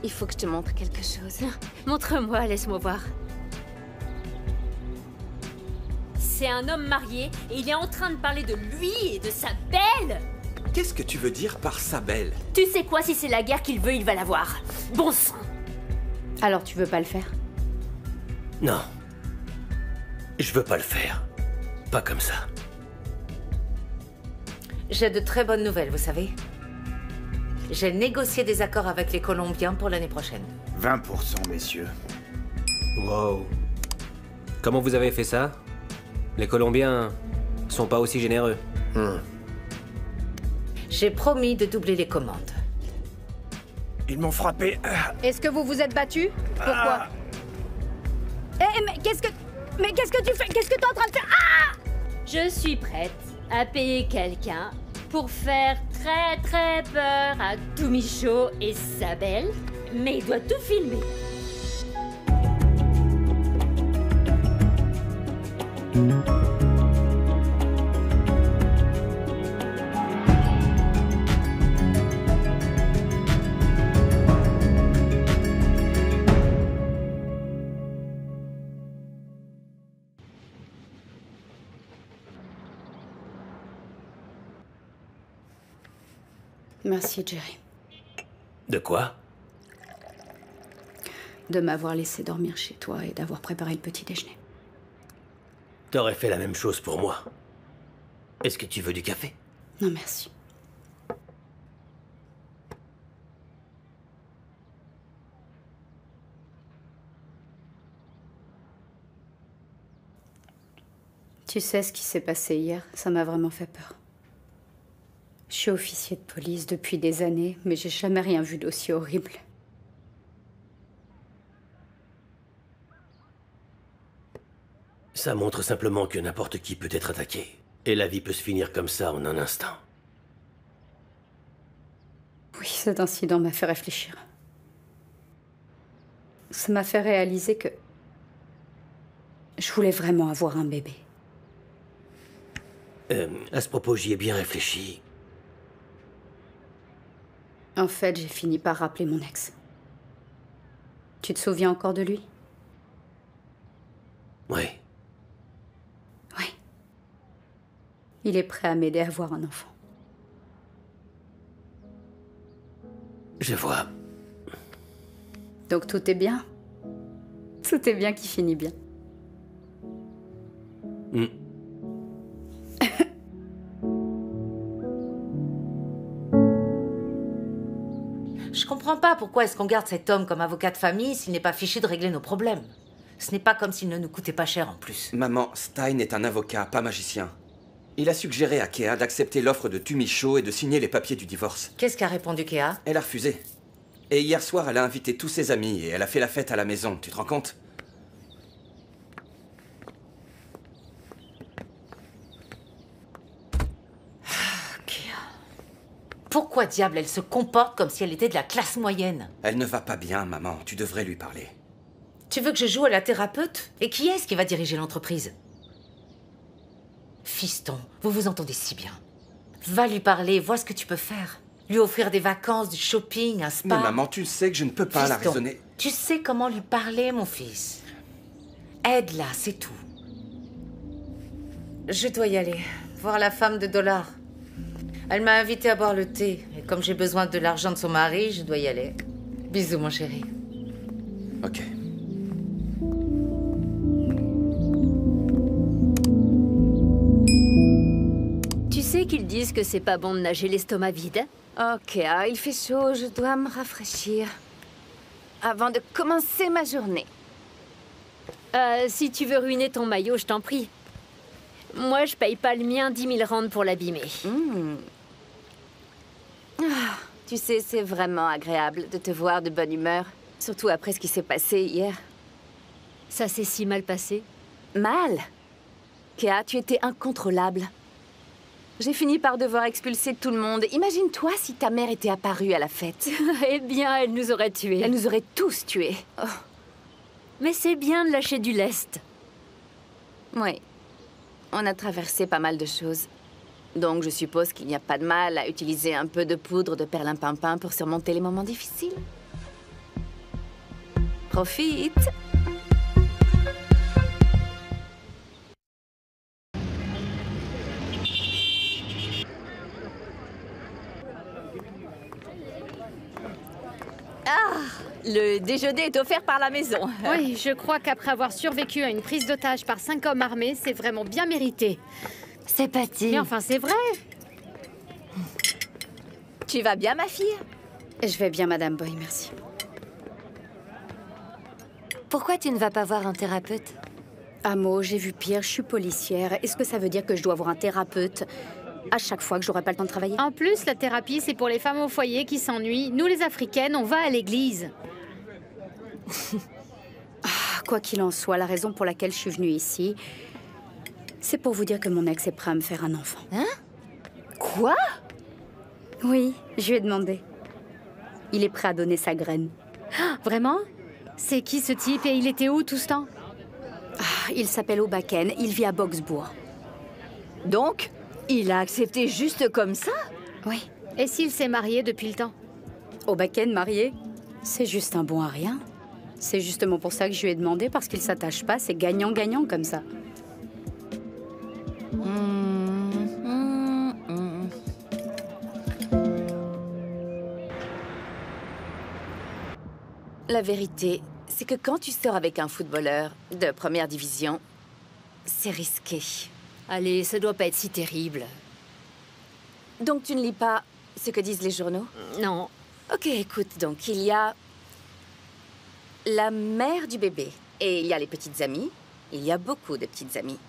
Il faut que je te montre quelque chose. Montre-moi, laisse-moi voir. C'est un homme marié et il est en train de parler de lui et de sa belle. Qu'est-ce que tu veux dire par sa belle? Tu sais quoi, si c'est la guerre qu'il veut, il va l'avoir. Bon sang. Alors tu veux pas le faire? Non. Je veux pas le faire. Pas comme ça. J'ai de très bonnes nouvelles, vous savez. J'ai négocié des accords avec les Colombiens pour l'année prochaine. 20%, messieurs. Wow. Comment vous avez fait ça? Les Colombiens sont pas aussi généreux. J'ai promis de doubler les commandes. Ils m'ont frappé. Est-ce que vous vous êtes battu? Pourquoi? Mais qu'est-ce que tu fais? Qu'est-ce que t'es en train de faire? Ah! Je suis prête à payer quelqu'un pour faire très peur à Tumicho et sa belle, mais il doit tout filmer. Merci, Jerry, De quoi? de m'avoir laissé dormir chez toi et d'avoir préparé le petit déjeuner. T'aurais fait la même chose pour moi. Est-ce que tu veux du café? Non, merci. Tu sais ce qui s'est passé hier? Ça m'a vraiment fait peur. Je suis officier de police depuis des années, mais j'ai jamais rien vu d'aussi horrible. Ça montre simplement que n'importe qui peut être attaqué. Et la vie peut se finir comme ça en un instant. Oui, cet incident m'a fait réfléchir. Ça m'a fait réaliser que je voulais vraiment avoir un bébé. À ce propos, j'y ai bien réfléchi. En fait, j'ai fini par rappeler mon ex. Tu te souviens encore de lui? Oui. Oui. Il est prêt à m'aider à avoir un enfant. Je vois. Donc tout est bien. Tout est bien qui finit bien. Je comprends pas pourquoi est-ce qu'on garde cet homme comme avocat de famille s'il n'est pas fichu de régler nos problèmes. Ce n'est pas comme s'il ne nous coûtait pas cher en plus. Maman, Stein est un avocat, pas magicien. Il a suggéré à Kea d'accepter l'offre de Tumicho et de signer les papiers du divorce. Qu'est-ce qu'a répondu Kea? Elle a refusé. Et hier soir, elle a invité tous ses amis et elle a fait la fête à la maison, tu te rends compte? Pourquoi diable elle se comporte comme si elle était de la classe moyenne? Elle ne va pas bien, maman. Tu devrais lui parler. Tu veux que je joue à la thérapeute? Et qui est-ce qui va diriger l'entreprise? Fiston, vous vous entendez si bien. Va lui parler, vois ce que tu peux faire. Lui offrir des vacances, du shopping, un spa. Mais maman, tu sais que je ne peux pas la Fiston, raisonner. tu sais comment lui parler, mon fils. Aide-la, c'est tout. Je dois y aller. Voir la femme de Dollar. Elle m'a invité à boire le thé. Et comme j'ai besoin de l'argent de son mari, je dois y aller. Bisous, mon chéri. Ok. Tu sais qu'ils disent que c'est pas bon de nager l'estomac vide? Ok, il fait chaud, je dois me rafraîchir. Avant de commencer ma journée. Si tu veux ruiner ton maillot, je t'en prie. Moi, je paye pas le mien 10 000 rand pour l'abîmer. Tu sais, c'est vraiment agréable de te voir de bonne humeur. Surtout après ce qui s'est passé hier. Ça s'est si mal passé. Mal? Kea, tu étais incontrôlable. J'ai fini par devoir expulser tout le monde. Imagine-toi si ta mère était apparue à la fête. Eh bien, elle nous aurait tués. Elle nous aurait tous tués. Oh. Mais c'est bien de lâcher du lest. Oui. On a traversé pas mal de choses. Donc je suppose qu'il n'y a pas de mal à utiliser un peu de poudre de perlimpinpin pour surmonter les moments difficiles. Profite. Le déjeuner est offert par la maison. Oui, je crois qu'après avoir survécu à une prise d'otage par 5 hommes armés, c'est vraiment bien mérité. C'est Patty. Mais enfin, c'est vrai. Tu vas bien, ma fille? Je vais bien, Madame Boy, merci. Pourquoi tu ne vas pas voir un thérapeute? Amo, j'ai vu pire, je suis policière. Est-ce que ça veut dire que je dois voir un thérapeute à chaque fois que j'aurai pas le temps de travailler? En plus, la thérapie, c'est pour les femmes au foyer qui s'ennuient. Nous, les Africaines, on va à l'église. Quoi qu'il en soit, la raison pour laquelle je suis venue ici, c'est pour vous dire que mon ex est prêt à me faire un enfant. Hein? Quoi? Oui, je lui ai demandé. Il est prêt à donner sa graine. Vraiment? C'est qui ce type et il était où tout ce temps? Il s'appelle Obaken, il vit à Boxbourg. Donc, il a accepté juste comme ça? Oui. Et s'il s'est marié depuis le temps? Obaken marié? C'est juste un bon à rien. C'est justement pour ça que je lui ai demandé, parce qu'il s'attache pas, c'est gagnant-gagnant comme ça. La vérité, c'est que quand tu sors avec un footballeur de première division, c'est risqué. Allez, ça doit pas être si terrible. Donc tu ne lis pas ce que disent les journaux? Non. Ok, écoute, donc il y a la mère du bébé et il y a les petites amies. Il y a beaucoup de petites amies.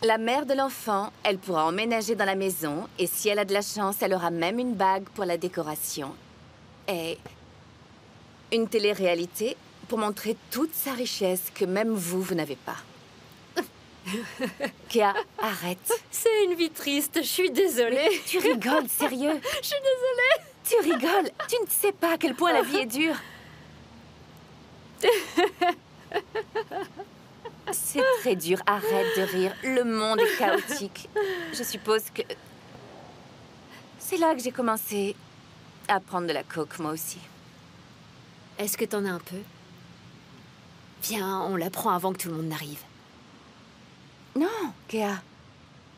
La mère de l'enfant, elle pourra emménager dans la maison et si elle a de la chance, elle aura même une bague pour la décoration. Et une télé-réalité pour montrer toute sa richesse que même vous, vous n'avez pas. Kéa, arrête. C'est une vie triste, je suis désolée. Tu rigoles, sérieux? Je suis désolée. Tu rigoles? Tu ne sais pas à quel point la vie est dure. C'est très dur, arrête de rire. Le monde est chaotique. Je suppose que... C'est là que j'ai commencé à prendre de la coke, moi aussi. Est-ce que t'en as un peu? Viens, on la prend avant que tout le monde n'arrive. Non, Kéa.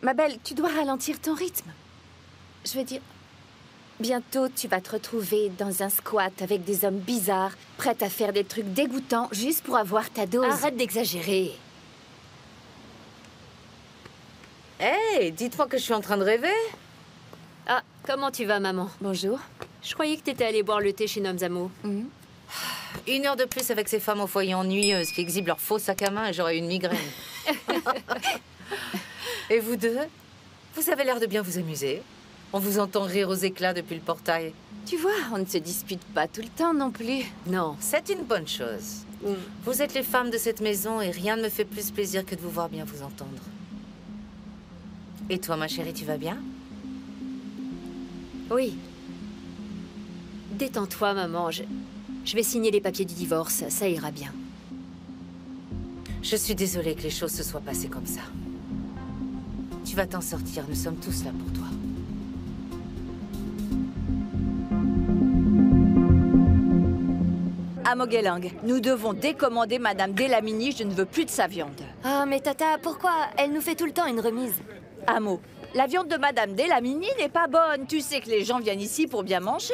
Ma belle, tu dois ralentir ton rythme. Je veux dire... Bientôt, tu vas te retrouver dans un squat avec des hommes bizarres, prêts à faire des trucs dégoûtants juste pour avoir ta dose. Arrête d'exagérer. Hey, dites-moi que je suis en train de rêver. Ah, comment tu vas, maman? Bonjour. Je croyais que t'étais allée boire le thé chez Nomzamo. Une heure de plus avec ces femmes au foyer ennuyeuses qui exhibent leur faux sac à main et j'aurais une migraine. Et vous deux? Vous avez l'air de bien vous amuser. On vous entend rire aux éclats depuis le portail. Tu vois, on ne se dispute pas tout le temps non plus. Non. C'est une bonne chose. Vous êtes les femmes de cette maison et rien ne me fait plus plaisir que de vous voir bien vous entendre. Et toi, ma chérie, tu vas bien? Oui. Détends-toi, maman. Je vais signer les papiers du divorce. Ça ira bien. Je suis désolée que les choses se soient passées comme ça. Tu vas t'en sortir. Nous sommes tous là pour toi. À Moguelang, nous devons décommander Madame Delamini, je ne veux plus de sa viande. Ah, mais Tata, pourquoi? Elle nous fait tout le temps une remise. Amo, la viande de Madame Delamini n'est pas bonne. Tu sais que les gens viennent ici pour bien manger.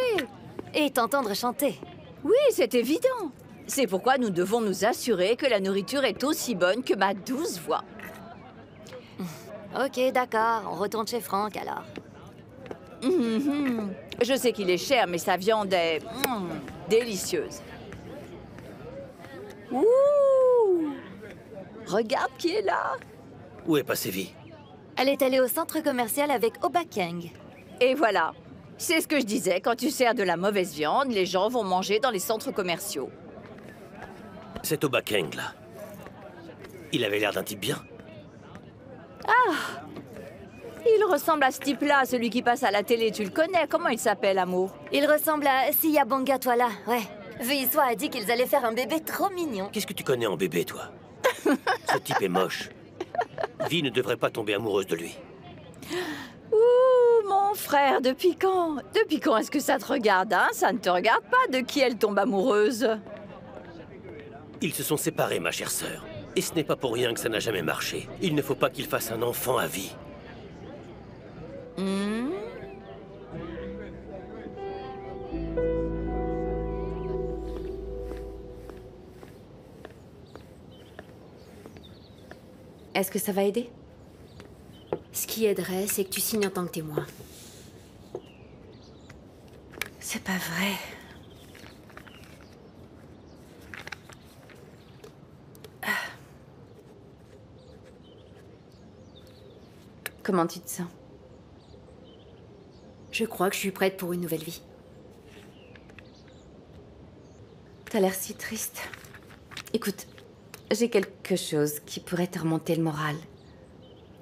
Et t'entendre chanter. Oui, c'est évident. C'est pourquoi nous devons nous assurer que la nourriture est aussi bonne que ma douce voix. Ok, d'accord. On retourne chez Franck, alors. Je sais qu'il est cher, mais sa viande est délicieuse. Ouh! Regarde qui est là. Où est passée Vie? Elle est allée au centre commercial avec Obakeng. Et voilà. C'est ce que je disais. Quand tu sers de la mauvaise viande, les gens vont manger dans les centres commerciaux. C'est Obakeng, là. Il avait l'air d'un type bien. Il ressemble à ce type-là, celui qui passe à la télé. Tu le connais. Comment il s'appelle, Amo? Il ressemble à Sia Banga Toila, ouais. Veisoi a dit qu'ils allaient faire un bébé trop mignon. Qu'est-ce que tu connais en bébé, toi? Ce type est moche. Vie ne devrait pas tomber amoureuse de lui. Ouh, mon frère, depuis quand? Depuis quand est-ce que ça te regarde, hein? Ça ne te regarde pas de qui elle tombe amoureuse. Ils se sont séparés, ma chère sœur. Et ce n'est pas pour rien que ça n'a jamais marché. Il ne faut pas qu'il fasse un enfant à vie. Est-ce que ça va aider? Ce qui aiderait, c'est que tu signes en tant que témoin. C'est pas vrai. Comment tu te sens? Je crois que je suis prête pour une nouvelle vie. T'as l'air si triste. Écoute, j'ai quelque chose qui pourrait te remonter le moral.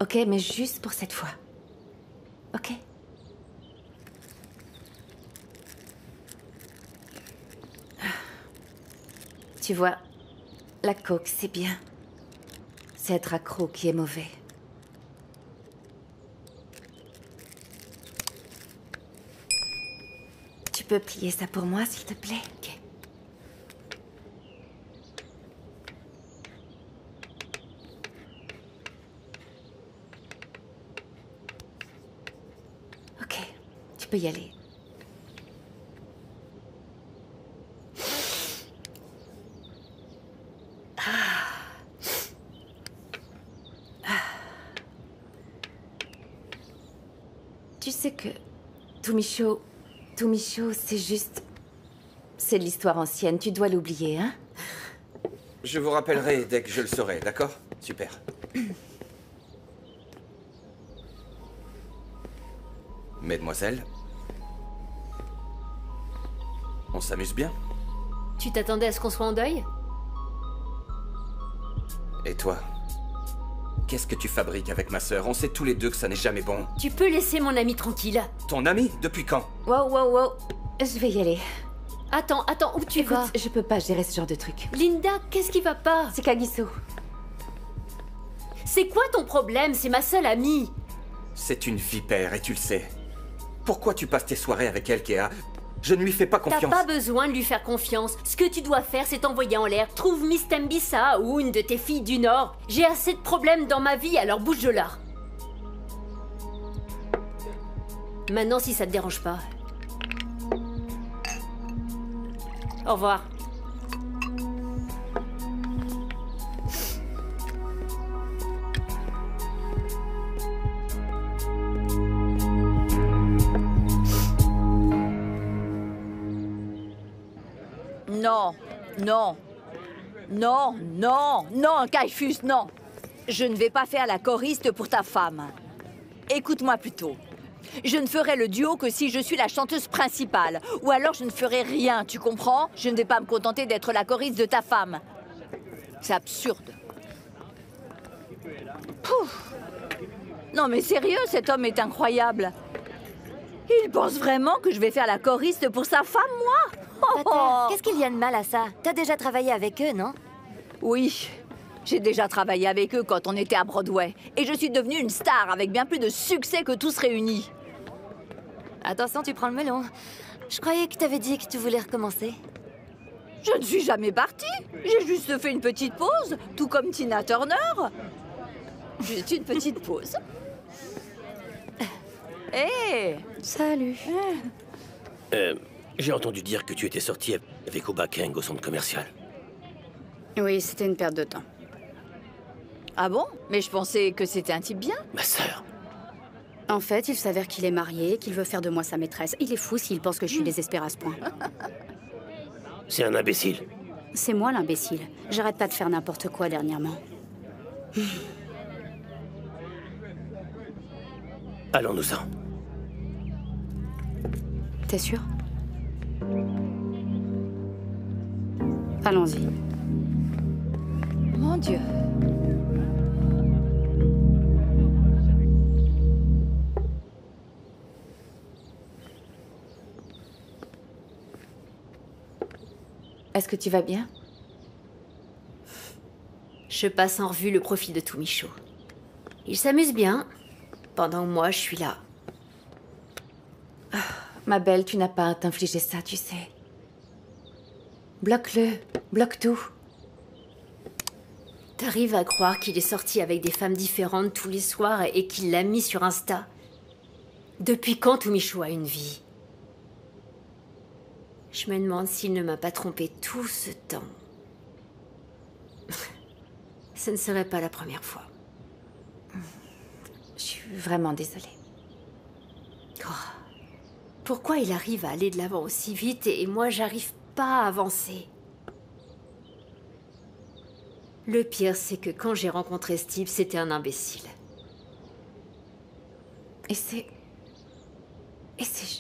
Ok, mais juste pour cette fois. Ok? Tu vois, la coke, c'est bien. C'est être accro qui est mauvais. Tu peux plier ça pour moi, s'il te plaît? Ok. Ok, tu peux y aller. Tu sais que Tumicho, c'est juste... C'est de l'histoire ancienne, tu dois l'oublier, hein? Je vous rappellerai dès que je le saurai, d'accord? Super. Mesdemoiselles, on s'amuse bien? Tu t'attendais à ce qu'on soit en deuil? Et toi? Qu'est-ce que tu fabriques avec ma sœur? On sait tous les deux que ça n'est jamais bon. Tu peux laisser mon ami tranquille. Ton ami? Depuis quand? Wow. Je vais y aller. Attends, où tu vas? Je peux pas gérer ce genre de truc. Linda, qu'est-ce qui va pas? C'est Kagiso. C'est quoi ton problème? C'est ma seule amie. C'est une vipère et tu le sais. Pourquoi tu passes tes soirées avec elle, Kea? Je ne lui fais pas confiance. T'as pas besoin de lui faire confiance. Ce que tu dois faire, c'est t'envoyer en l'air. Trouve Miss Tembisa ou une de tes filles du Nord. J'ai assez de problèmes dans ma vie, alors bouge de là. Maintenant, si ça te dérange pas. Au revoir. Non, Caiphus, non. Je ne vais pas faire la choriste pour ta femme. Écoute-moi plutôt. Je ne ferai le duo que si je suis la chanteuse principale. Ou alors je ne ferai rien, tu comprends? Je ne vais pas me contenter d'être la choriste de ta femme. C'est absurde. Pouf. Non mais sérieux, cet homme est incroyable. Il pense vraiment que je vais faire la choriste pour sa femme, moi? Pater, qu'est-ce qu'il y a de mal à ça? T'as déjà travaillé avec eux, non? Oui, j'ai déjà travaillé avec eux quand on était à Broadway. Et je suis devenue une star avec bien plus de succès que tous réunis. Attention, tu prends le melon. Je croyais que t'avais dit que tu voulais recommencer. Je ne suis jamais partie. J'ai juste fait une petite pause, tout comme Tina Turner. Juste une petite pause. Hé! Salut. J'ai entendu dire que tu étais sortie avec Obakeng au centre commercial. Oui, c'était une perte de temps. Ah bon? Mais je pensais que c'était un type bien. Ma sœur. En fait, il s'avère qu'il est marié, qu'il veut faire de moi sa maîtresse. Il est fou s'il pense que je suis désespérée à ce point. C'est un imbécile. C'est moi l'imbécile. J'arrête pas de faire n'importe quoi dernièrement. Allons-nous-en. T'es sûr? Allons-y. Mon Dieu. Est-ce que tu vas bien? Je passe en revue le profil de Tumicho. Il s'amuse bien, pendant que moi je suis là. Ma belle, tu n'as pas à t'infliger ça, tu sais. Bloque-le, bloque tout. T'arrives à croire qu'il est sorti avec des femmes différentes tous les soirs et qu'il l'a mis sur Insta? Depuis quand Tumicho a une vie? Je me demande s'il ne m'a pas trompé tout ce temps. Ce ne serait pas la première fois. Je suis vraiment désolée. Oh. Pourquoi il arrive à aller de l'avant aussi vite et moi j'arrive pas à avancer? Le pire, c'est que quand j'ai rencontré Steve, c'était un imbécile. Essaie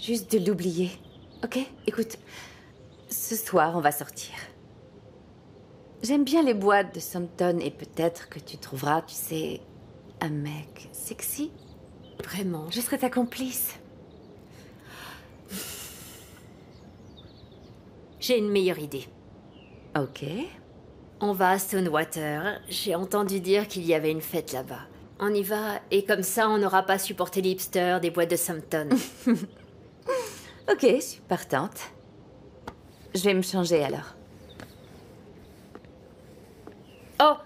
juste de l'oublier, ok? Écoute, ce soir, on va sortir. J'aime bien les boîtes de Sompton et peut-être que tu trouveras, tu sais, un mec sexy. Vraiment? Je serai ta complice. J'ai une meilleure idée. Ok. On va à Stonewater. J'ai entendu dire qu'il y avait une fête là-bas. On y va, et comme ça, on n'aura pas supporté les hipsters des boîtes de Sompton. Ok, je suis partante. Je vais me changer alors. Oh,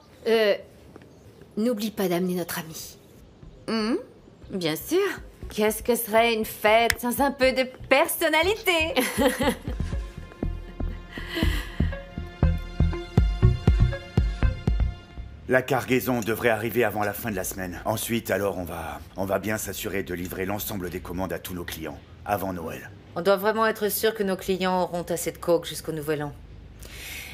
n'oublie pas d'amener notre ami. Bien sûr. Qu'est-ce que serait une fête sans un peu de personnalité? La cargaison devrait arriver avant la fin de la semaine. Ensuite, alors, on va bien s'assurer de livrer l'ensemble des commandes à tous nos clients, avant Noël. On doit vraiment être sûr que nos clients auront assez de coke jusqu'au Nouvel An.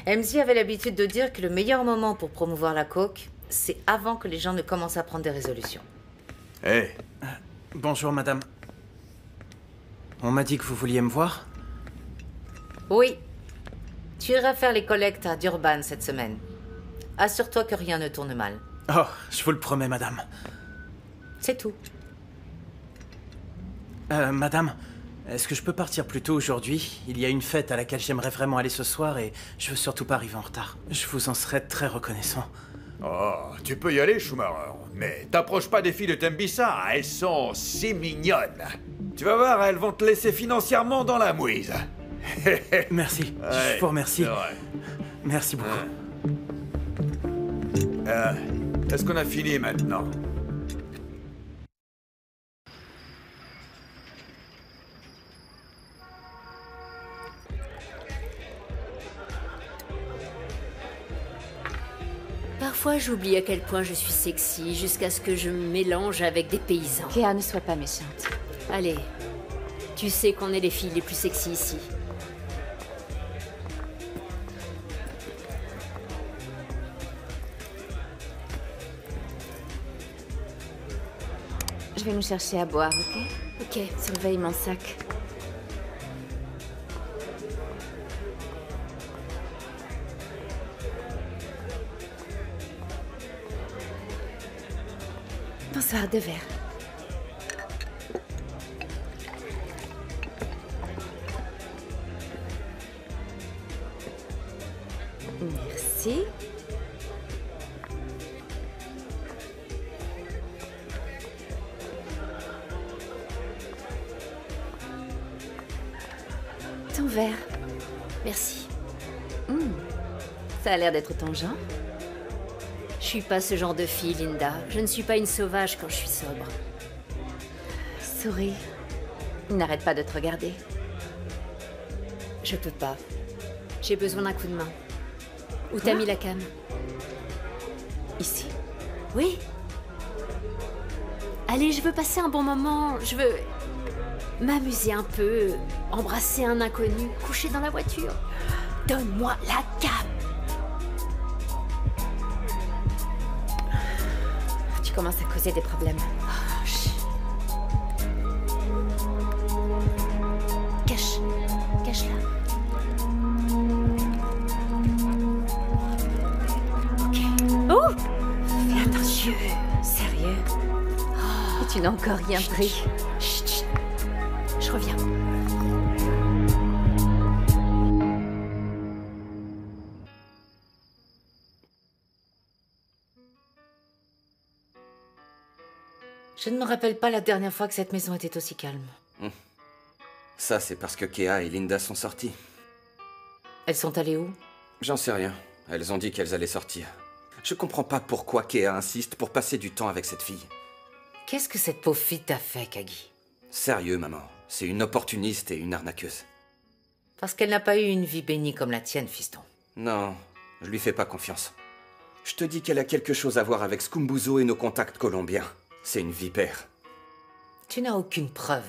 MZ avait l'habitude de dire que le meilleur moment pour promouvoir la coke, c'est avant que les gens ne commencent à prendre des résolutions. Hé bonjour, madame. On m'a dit que vous vouliez me voir? Oui. Tu iras faire les collectes à Durban cette semaine. Assure-toi que rien ne tourne mal. Oh, je vous le promets, madame. C'est tout. Madame, est-ce que je peux partir plus tôt aujourd'hui? Il y a une fête à laquelle j'aimerais vraiment aller ce soir et je veux surtout pas arriver en retard. Je vous en serais très reconnaissant. Oh, tu peux y aller, Schumacher. Mais t'approches pas des filles de Tembissa, elles sont si mignonnes. Tu vas voir, elles vont te laisser financièrement dans la mouise. Merci, ouais, je vous remercie. Ouais. Merci beaucoup. Est-ce qu'on a fini maintenant? Parfois, j'oublie à quel point je suis sexy jusqu'à ce que je me mélange avec des paysans. Kéa, ne sois pas méchante. Allez, tu sais qu'on est les filles les plus sexy ici. Je vais me chercher à boire, ok? Ok. Surveille mon sac. Bonsoir, 2 verres. Merci. Ton verre. Merci. Ça a l'air d'être ton genre. Je suis pas ce genre de fille, Linda. Je ne suis pas une sauvage quand je suis sobre. Souris. Il n'arrête pas de te regarder. Je peux pas. J'ai besoin d'un coup de main. Où t'as mis la cam? Ici. Oui. Allez, je veux passer un bon moment. Je veux m'amuser un peu, embrasser un inconnu, coucher dans la voiture. Donne-moi la cam. Tu commences à causer des problèmes. Oh, cache. Cache-la. Ok. Oh! Fais attention. Sérieux? Et tu n'as encore rien pris. Chut, chut. Je reviens. Je ne me rappelle pas la dernière fois que cette maison était aussi calme. Ça, c'est parce que Kéa et Linda sont sorties. Elles sont allées où? J'en sais rien. Elles ont dit qu'elles allaient sortir. Je comprends pas pourquoi Kea insiste pour passer du temps avec cette fille. Qu'est-ce que cette pauvre fille t'a fait, Kagi? Sérieux, maman. C'est une opportuniste et une arnaqueuse. Parce qu'elle n'a pas eu une vie bénie comme la tienne, fiston. Non, je lui fais pas confiance. Je te dis qu'elle a quelque chose à voir avec Scumbuzo et nos contacts colombiens. C'est une vipère. Tu n'as aucune preuve.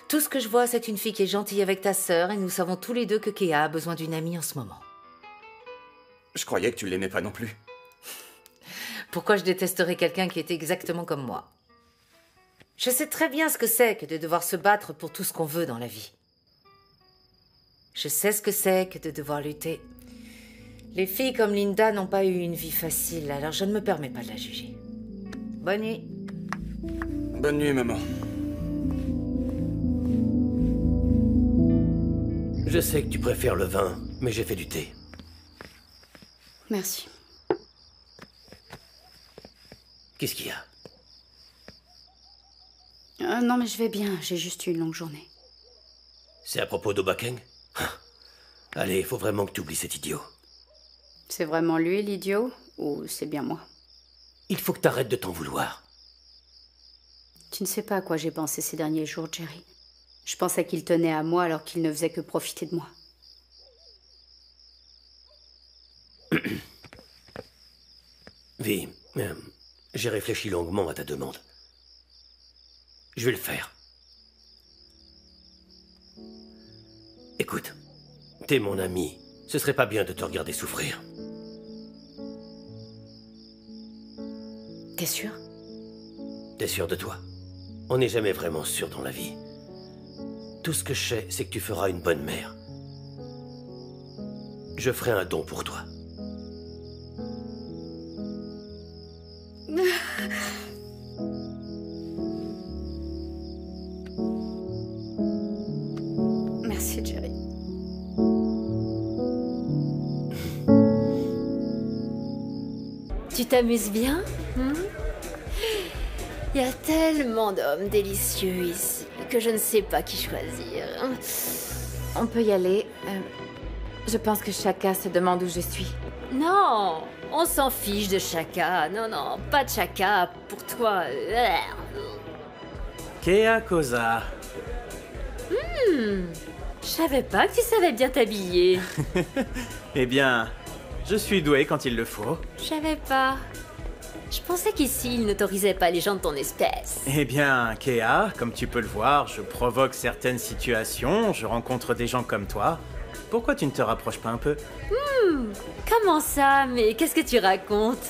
Tout ce que je vois, c'est une fille qui est gentille avec ta sœur et nous savons tous les deux que Kea a besoin d'une amie en ce moment. Je croyais que tu l'aimais pas non plus. Pourquoi je détesterais quelqu'un qui est exactement comme moi? Je sais très bien ce que c'est que de devoir se battre pour tout ce qu'on veut dans la vie. Je sais ce que c'est que de devoir lutter. Les filles comme Linda n'ont pas eu une vie facile, alors je ne me permets pas de la juger. Bonne nuit. Bonne nuit, maman. Je sais que tu préfères le vin, mais j'ai fait du thé. Merci. Qu'est-ce qu'il y a? Non, mais je vais bien. J'ai juste eu une longue journée. C'est à propos d'Obakeng? Allez, il faut vraiment que tu oublies cet idiot. C'est vraiment lui, l'idiot? Ou c'est bien moi? Il faut que t'arrêtes de t'en vouloir. Tu ne sais pas à quoi j'ai pensé ces derniers jours, Jerry. Je pensais qu'il tenait à moi alors qu'il ne faisait que profiter de moi. Vi, j'ai réfléchi longuement à ta demande. Je vais le faire. Écoute, t'es mon ami. Ce serait pas bien de te regarder souffrir. T'es sûr? T'es sûr de toi? On n'est jamais vraiment sûr dans la vie. Tout ce que je sais, c'est que tu feras une bonne mère. Je ferai un don pour toi. Merci, Jerry. Tu t'amuses bien? Il y a tellement d'hommes délicieux ici que je ne sais pas qui choisir. On peut y aller. Je pense que Chaka se demande où je suis. Non, on s'en fiche de Chaka. Non, non, pas de Chaka pour toi. Kea Koza. Je savais pas que tu savais bien t'habiller. Eh bien, je suis doué quand il le faut. Je savais pas. Je pensais qu'ici, ils n'autorisaient pas les gens de ton espèce. Eh bien, Kea, comme tu peux le voir, je provoque certaines situations, je rencontre des gens comme toi. Pourquoi tu ne te rapproches pas un peu? Comment ça? Mais qu'est-ce que tu racontes?